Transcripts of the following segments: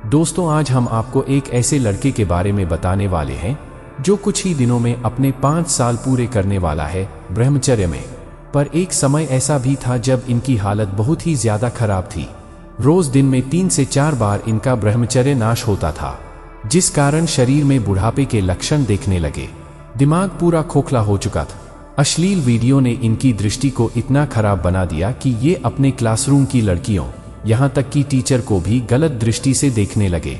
दोस्तों, आज हम आपको एक ऐसे लड़के के बारे में बताने वाले हैं जो कुछ ही दिनों में अपने 5 साल पूरे करने वाला है ब्रह्मचर्य में। पर एक समय ऐसा भी था जब इनकी हालत बहुत ही ज्यादा खराब थी। रोज दिन में 3 से 4 बार इनका ब्रह्मचर्य नाश होता था, जिस कारण शरीर में बुढ़ापे के लक्षण देखने लगे। दिमाग पूरा खोखला हो चुका था। अश्लील वीडियो ने इनकी दृष्टि को इतना खराब बना दिया कि ये अपने क्लासरूम की लड़कियों, यहाँ तक कि टीचर को भी गलत दृष्टि से देखने लगे।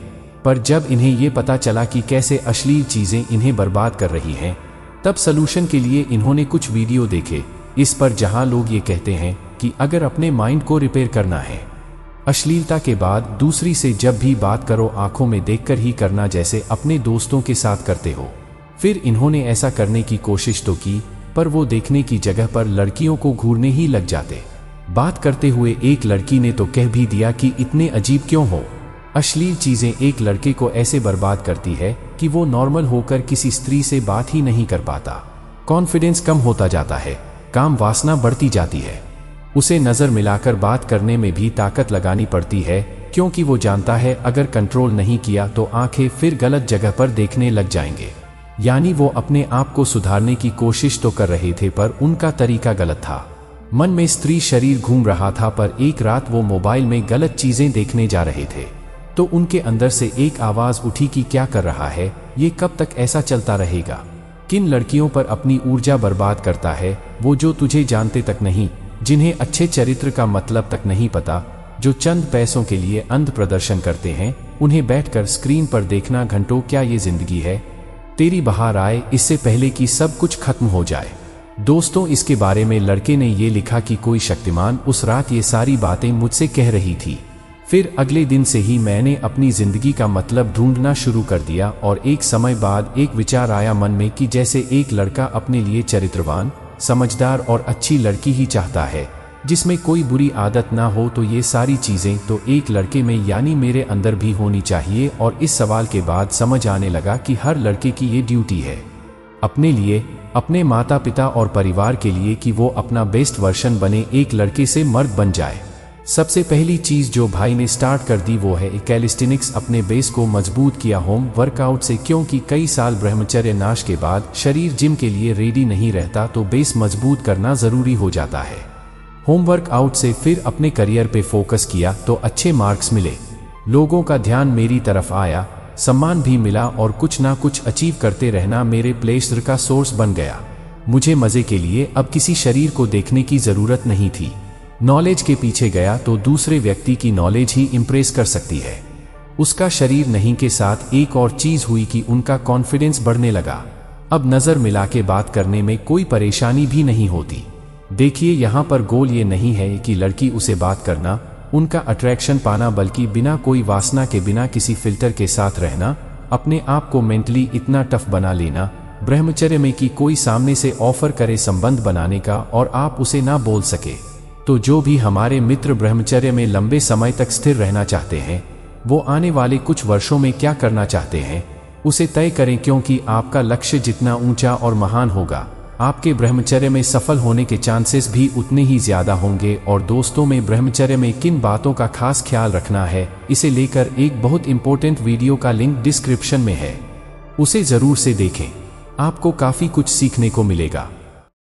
पर जब इन्हें ये पता चला कि कैसे अश्लील चीजें इन्हें बर्बाद कर रही हैं, तब सलूशन के लिए इन्होंने कुछ वीडियो देखे इस पर, जहां लोग ये कहते हैं कि अगर अपने माइंड को रिपेयर करना है, अश्लीलता के बाद दूसरी से जब भी बात करो आंखों में देखकर ही करना, जैसे अपने दोस्तों के साथ करते हो। फिर इन्होंने ऐसा करने की कोशिश तो की, पर वो देखने की जगह पर लड़कियों को घूरने ही लग जाते। बात करते हुए एक लड़की ने तो कह भी दिया कि इतने अजीब क्यों हो। अश्लील चीजें एक लड़के को ऐसे बर्बाद करती है कि वो नॉर्मल होकर किसी स्त्री से बात ही नहीं कर पाता। कॉन्फिडेंस कम होता जाता है, काम वासना बढ़ती जाती है। उसे नजर मिलाकर बात करने में भी ताकत लगानी पड़ती है, क्योंकि वो जानता है अगर कंट्रोल नहीं किया तो आंखें फिर गलत जगह पर देखने लग जाएंगे। यानी वो अपने आप को सुधारने की कोशिश तो कर रहे थे, पर उनका तरीका गलत था। मन में स्त्री शरीर घूम रहा था, पर एक रात वो मोबाइल में गलत चीजें देखने जा रहे थे तो उनके अंदर से एक आवाज उठी कि क्या कर रहा है, ये कब तक ऐसा चलता रहेगा। किन लड़कियों पर अपनी ऊर्जा बर्बाद करता है वो, जो तुझे जानते तक नहीं, जिन्हें अच्छे चरित्र का मतलब तक नहीं पता, जो चंद पैसों के लिए अंध प्रदर्शन करते हैं, उन्हें बैठकर स्क्रीन पर देखना घंटों। क्या ये जिंदगी है? तेरी बहार आए इससे पहले कि सब कुछ खत्म हो जाए। दोस्तों, इसके बारे में लड़के ने ये लिखा कि कोई शक्तिमान उस रात ये सारी बातें मुझसे कह रही थी। फिर अगले दिन से ही मैंने अपनी जिंदगी का मतलब ढूंढना शुरू कर दिया, और एक समय बाद एक विचार आया मन में कि जैसे एक लड़का अपने लिए चरित्रवान, समझदार और अच्छी लड़की ही चाहता है जिसमें कोई बुरी आदत ना हो, तो ये सारी चीजें तो एक लड़के में यानी मेरे अंदर भी होनी चाहिए। और इस सवाल के बाद समझ आने लगा कि हर लड़के की ये ड्यूटी है अपने लिए, अपने माता पिता और परिवार के लिए, कि वो अपना बेस्ट वर्जन बने, एक लड़के से मर्द बन जाए। सबसे पहली चीज जो भाई ने स्टार्ट कर दी वो है कैलिस्टेनिक्स। अपने बेस को मजबूत किया होम वर्कआउट से, क्योंकि कई साल ब्रह्मचर्य नाश के बाद शरीर जिम के लिए रेडी नहीं रहता, तो बेस मजबूत करना जरूरी हो जाता है। होम वर्कआउट से फिर अपने करियर पे फोकस किया तो अच्छे मार्क्स मिले, लोगों का ध्यान मेरी तरफ आया, सम्मान भी मिला, और कुछ ना कुछ अचीव करते रहना मेरे प्लेजर का सोर्स बन गया। मुझे मजे के लिए अब किसी शरीर को देखने की जरूरत नहीं थी। नॉलेज के पीछे गया तो दूसरे व्यक्ति की नॉलेज ही इंप्रेस कर सकती है, उसका शरीर नहीं। के साथ एक और चीज हुई कि उनका कॉन्फिडेंस बढ़ने लगा। अब नजर मिला के बात करने में कोई परेशानी भी नहीं होती। देखिए, यहाँ पर गोल ये नहीं है कि लड़की उसे बात करना, उनका अट्रैक्शन पाना, बल्कि बिना कोई वासना के, बिना किसी फिल्टर के साथ रहना, अपने आप को मेंटली इतना टफ बना लेना ब्रह्मचर्य में कि कोई सामने से ऑफर करे संबंध बनाने का और आप उसे ना बोल सके। तो जो भी हमारे मित्र ब्रह्मचर्य में लंबे समय तक स्थिर रहना चाहते हैं, वो आने वाले कुछ वर्षों में क्या करना चाहते हैं उसे तय करें, क्योंकि आपका लक्ष्य जितना ऊंचा और महान होगा, आपके ब्रह्मचर्य में सफल होने के चांसेस भी उतने ही ज्यादा होंगे। और दोस्तों, में ब्रह्मचर्य में किन बातों का खास ख्याल रखना है, इसे लेकर एक बहुत इंपॉर्टेंट वीडियो का लिंक डिस्क्रिप्शन में है, उसे जरूर से देखें, आपको काफी कुछ सीखने को मिलेगा।